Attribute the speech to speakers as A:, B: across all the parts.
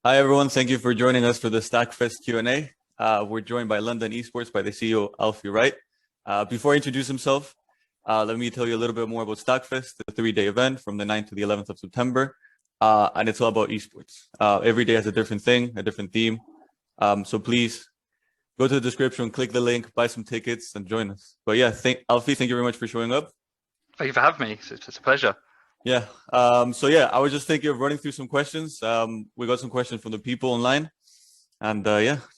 A: Hi, everyone. Thank you for joining us for the Starfest Q&A. We're joined by London Esports by the CEO, Alfie Wright. Before I introduce himself, let me tell you a little bit more about Starfest, the 3-day event from the 9th to the 11th of September. And it's all about esports. Every day has a different thing, a different theme. So please go to the description, click the link, buy some tickets, and join us. But yeah, Alfie, thank you very much for showing up.
B: Thank you for having me. It's a pleasure.
A: Yeah. I was just thinking of running through some questions. We got some questions from the people online. And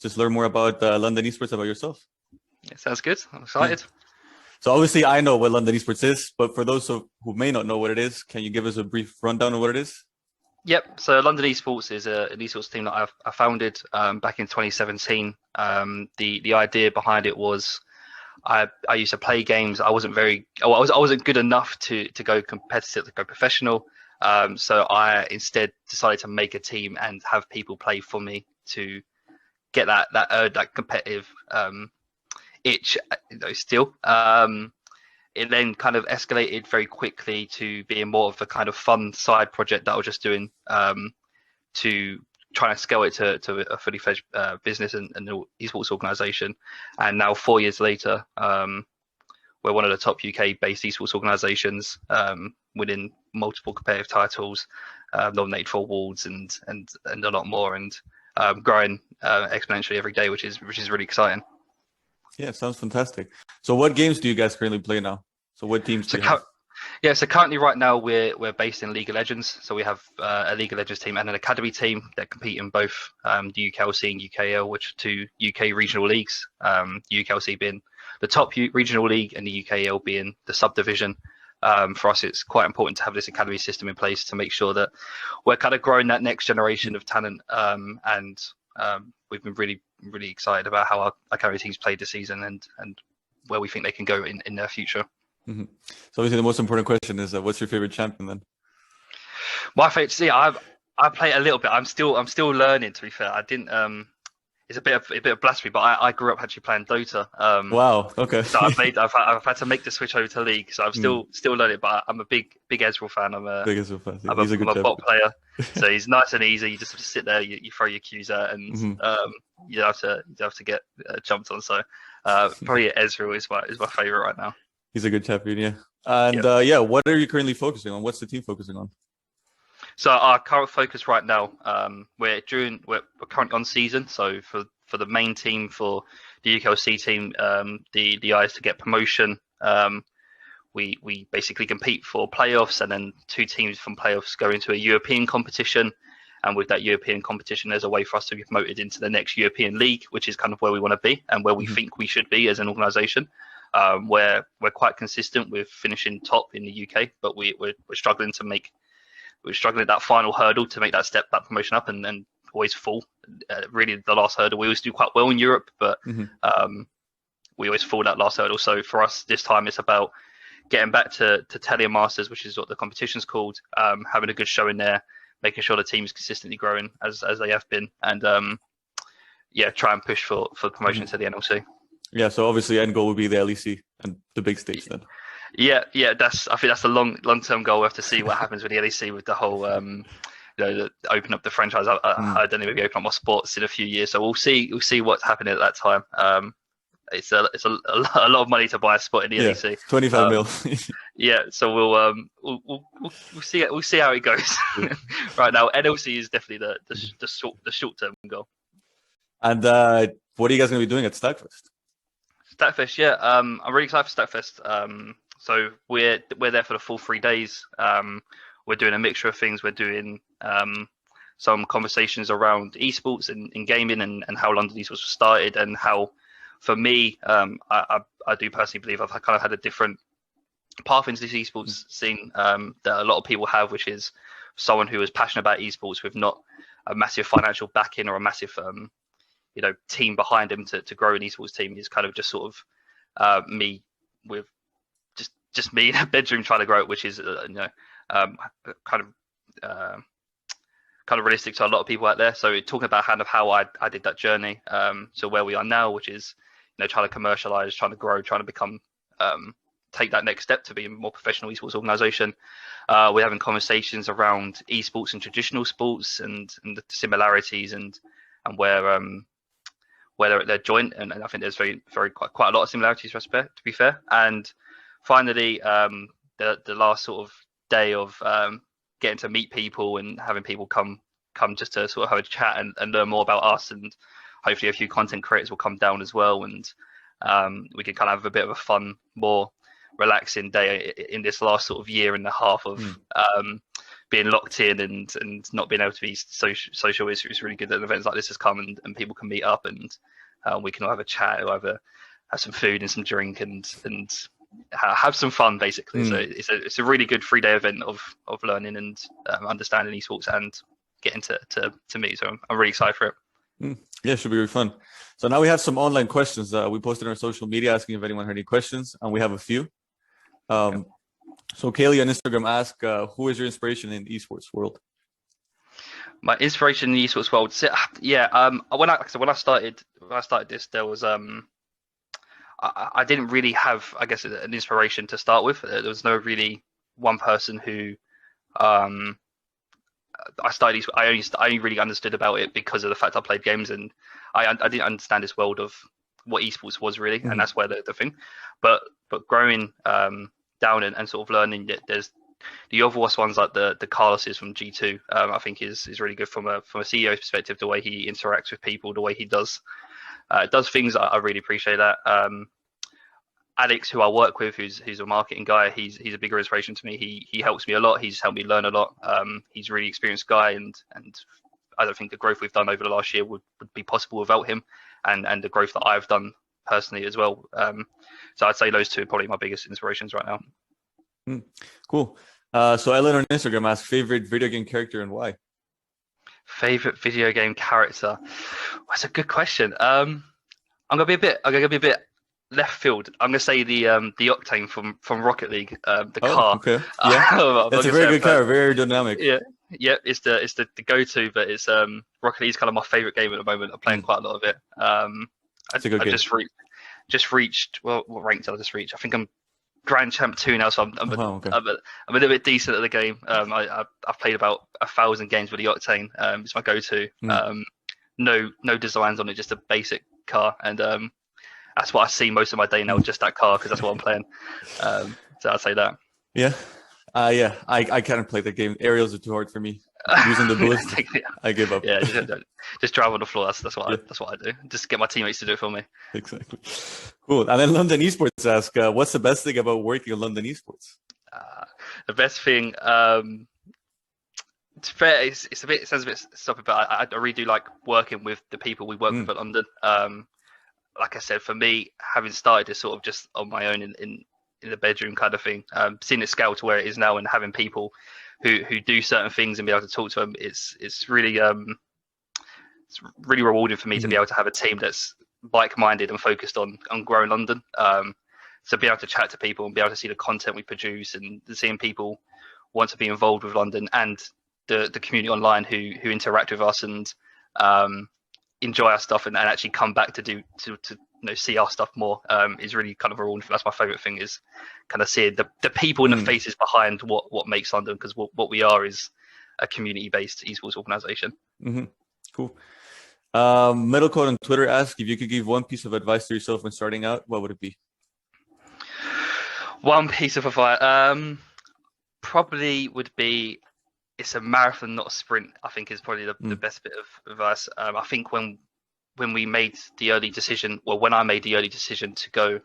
A: just learn more about London Esports, about yourself.
B: Yeah, sounds good. I'm excited.
A: Yeah. So obviously I know what London Esports is, but for those who may not know what it is, can you give us a brief rundown of what it is?
B: Yep. So London Esports is an esports team that I founded back in 2017. The idea behind it was I used to play games. I wasn't good enough to go competitive, to go professional. So I instead decided to make a team and have people play for me to get that competitive itch, still. It then kind of escalated very quickly to being more of a kind of fun side project that I was just doing to try and scale it to a fully fledged business and an esports organization. And now 4 years later, we're one of the top UK-based esports organizations, winning multiple competitive titles, nominated for awards and a lot more, and growing exponentially every day, which is really exciting.
A: Yeah, sounds fantastic. So what games do you guys currently play now? So what teams do you have?
B: Yeah, so currently right now we're based in League of Legends. So we have a League of Legends team and an academy team that compete in both the UKLC and UKL, which are two UK regional leagues. UKLC being the top regional league and the UKL being the subdivision. For us, it's quite important to have this academy system in place to make sure that we're kind of growing that next generation of talent. And we've been really excited about how our academy teams played this season and where we think they can go in their future.
A: Mm-hmm. So obviously the most important question is what's your favorite champion then?
B: My favorite, I play a little bit. I'm still learning, to be fair. I didn't it's a bit of blasphemy, but I grew up actually playing Dota.
A: Wow, okay.
B: So I've had to make the switch over to League. So I'm still learning, but I'm a big Ezreal fan. I'm a bot player. So he's nice and easy. You just have to sit there, you throw your Qs out, and you have to get jumped on. So probably Ezreal is my favorite right now.
A: He's a good champion, yeah. And what are you currently focusing on? What's the team focusing on?
B: So our current focus right now, we're currently on season. So for the main team, for the UKLC team, the eyes to get promotion. We basically compete for playoffs, and then two teams from playoffs go into a European competition. And with that European competition, there's a way for us to be promoted into the next European league, which is kind of where we want to be and where we think we should be as an organisation. We're quite consistent with finishing top in the UK, but we're struggling at that final hurdle to make that promotion up, and then always fall. Really, the last hurdle, we always do quite well in Europe, but we always fall that last hurdle. So for us this time, it's about getting back to Tele Masters, which is what the competition's called, having a good show in there, making sure the team's consistently growing as they have been, and try and push for promotion to the NLC.
A: Yeah, so obviously end goal would be the LEC and the big stage then.
B: Yeah, I think that's a long-term goal. We have to see what happens with the LEC with the whole open up the franchise. I don't know, maybe open up more sports in a few years. So we'll see what's happening at that time. It's a lot of money to buy a spot in the LEC.
A: 25 mil.
B: Yeah, so we'll see how it goes. Right now, NLC is definitely the short-term goal.
A: And what are you guys going to be doing at Starfest?
B: Starfest, yeah. I'm really excited for Starfest. So we're there for the full 3 days. We're doing a mixture of things. We're doing some conversations around esports and gaming and how London Esports was started, and how, for me, I do personally believe I've kind of had a different path into this esports scene that a lot of people have, which is someone who is passionate about esports with not a massive financial backing or a massive team behind him to grow an esports team. Is kind of just sort of me with just me in a bedroom trying to grow it, which is kind of realistic to a lot of people out there. So talking about kind of how I did that journey to where we are now, which is trying to commercialize, trying to grow, trying to become take that next step to be a more professional esports organization. We're having conversations around esports and traditional sports and the similarities and where they're joint, and I think there's quite a lot of similarities to be fair. And finally, the last sort of day of getting to meet people and having people come just to sort of have a chat and learn more about us, and hopefully a few content creators will come down as well, and we can kind of have a bit of a fun, more relaxing day in this last sort of year and a half of being locked in and not being able to be social. It's really good that events like this has come and people can meet up, and we can all have a chat or have some food and some drink and have some fun basically. So it's a really good 3-day event of learning and understanding esports and getting to meet. So I'm really excited for it.
A: Yeah, it should be really fun. So now we have some online questions we posted on our social media asking if anyone had any questions, and we have a few. So Kaylee on Instagram asked, who is your inspiration in the esports world?
B: My inspiration in the esports world, when I started this, there was I didn't really have, I guess, an inspiration to start with. There was no really one person who I only really understood about it because of the fact I played games, and I didn't understand this world of what esports was really, and that's where the thing. But growing down and sort of learning that there's the obvious ones like the Carlos's from G2. I think is really good from a CEO's perspective. The way he interacts with people, the way he does things, I really appreciate that. Alex, who I work with, who's a marketing guy, he's a bigger inspiration to me. He helps me a lot. He's helped me learn a lot. He's a really experienced guy, and I don't think the growth we've done over the last year would be possible without him, and the growth that I've done personally as well. So I'd say those two are probably my biggest inspirations right now.
A: Cool. So Ellen on Instagram asked favorite video game character and why.
B: Favorite video game character? That's a good question. I'm gonna be a bit left field. I'm gonna say the Octane from Rocket League, the car.
A: Okay. Yeah, that's a very good car, very dynamic.
B: Yeah, it's the go-to, but it's Rocket League's kind of my favorite game at the moment. I'm playing quite a lot of it. I just reached what rank did I just reach? I think I'm Grand Champ 2 now, so I'm a little bit decent at the game. I've played about 1,000 games with the Octane. It's my go-to. No designs on it, just a basic car, and that's what I see most of my day now, just that car, because that's what I'm playing. So I'd say that.
A: Yeah. I can't play the game. Aerials are too hard for me. Using the boost, I give up.
B: Yeah, just drive on the floor. That's what I do. Just get my teammates to do it for me.
A: Exactly. Cool. And then London Esports ask, what's the best thing about working at London Esports?
B: The best thing, it's fair. It sounds a bit stupid, but I really do like working with the people we work with at London. Like I said, for me, having started this sort of just on my own in the bedroom kind of thing, seeing it scale to where it is now, and having people who do certain things and be able to talk to them, it's really rewarding for me to be able to have a team that's like-minded and focused on growing London. So be able to chat to people and be able to see the content we produce, and seeing people want to be involved with London and the community online who interact with us and enjoy our stuff and actually come back to see our stuff more is really kind of rewarding. That's my favorite thing, is kind of seeing the people and the faces behind what makes London, because what we are is a community-based esports organization.
A: Cool. Metal Code on Twitter asks, if you could give one piece of advice to yourself when starting out, what would it be?
B: One piece of advice probably would be, it's a marathon, not a sprint. I think is probably the best bit of advice. I think when we made the early decision, when I made the early decision to go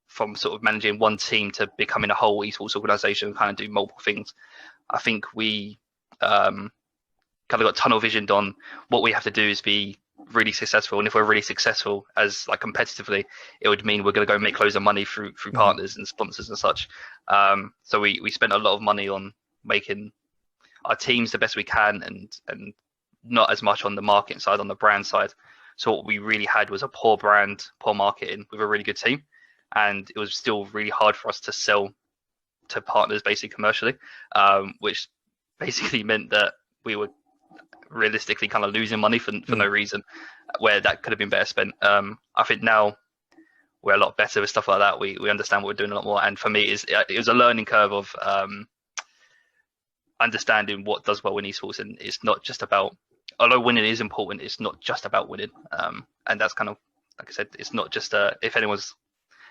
B: from sort of managing one team to becoming a whole esports organization and kind of do multiple things, I think we kind of got tunnel visioned on what we have to do is be really successful. And if we're really successful as like competitively, it would mean we're going to go make loads of money through partners and sponsors and such. So we spent a lot of money on making our teams the best we can, and not as much on the marketing side, on the brand side. So what we really had was a poor brand, poor marketing with a really good team. And it was still really hard for us to sell to partners basically commercially, which basically meant that we were realistically kind of losing money for no reason, where that could have been better spent. I think now we're a lot better with stuff like that. We understand what we're doing a lot more. And for me, it was a learning curve of understanding what does well in esports, and it's not just about, although winning is important, it's not just about winning. And that's kind of, like I said, it's not just if anyone's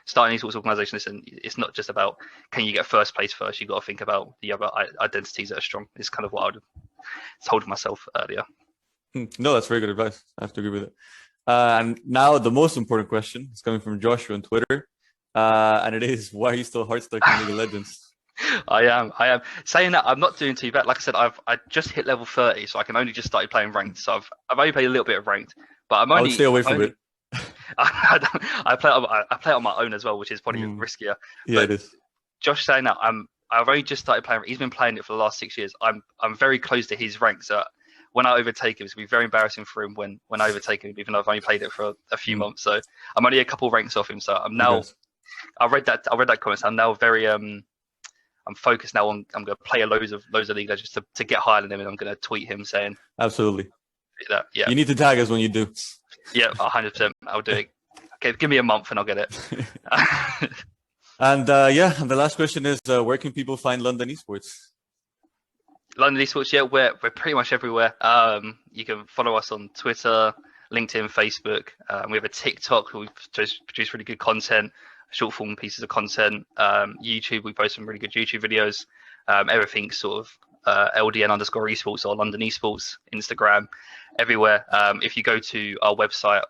B: starting an esports organization, listen, it's not just about can you get first place first. You got to think about the other identities that are strong. It's kind of what I would told myself earlier.
A: No, that's very good advice. I have to agree with it. And now the most important question is coming from Joshua on Twitter, and it is, why are you still hard stuck in League of Legends?
B: I am. Saying that, I'm not doing too bad. Like I said, I just hit level 30, so I can only just started playing ranked. So I've only played a little bit of ranked, but
A: I would stay away from it.
B: I play it on my own as well, which is probably riskier.
A: Yeah, it is.
B: Josh saying that, I've only just started playing. He's been playing it for the last 6 years. I'm very close to his rank, so when I overtake him, it's gonna be very embarrassing for him when I overtake him, even though I've only played it for a few months. So I'm only a couple ranks off him. So I'm now.
A: Yes.
B: I read that comment. So I'm now very I'm focused now on. I'm going to play loads of League Legends to get higher than him, and I'm going to tweet him saying.
A: Absolutely.
B: That, yeah.
A: You need to tag us when you do.
B: Yeah, 100%. I'll do it. Okay, give me a month and I'll get it.
A: And the last question is, where can people find London Esports?
B: London Esports, yeah, we're pretty much everywhere. You can follow us on Twitter, LinkedIn, Facebook. We have a TikTok. We produce really good content, short form pieces of content. YouTube, we post some really good YouTube videos. Everything's sort of LDN_esports or London Esports, Instagram, everywhere. If you go to our website,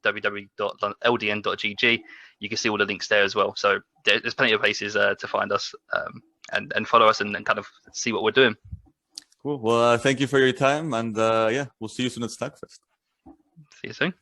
B: www.ldn.gg, you can see all the links there as well. So there's plenty of places to find us and follow us and kind of see what we're doing.
A: Cool. Well, thank you for your time, and we'll see you soon at Starfest.
B: See you soon.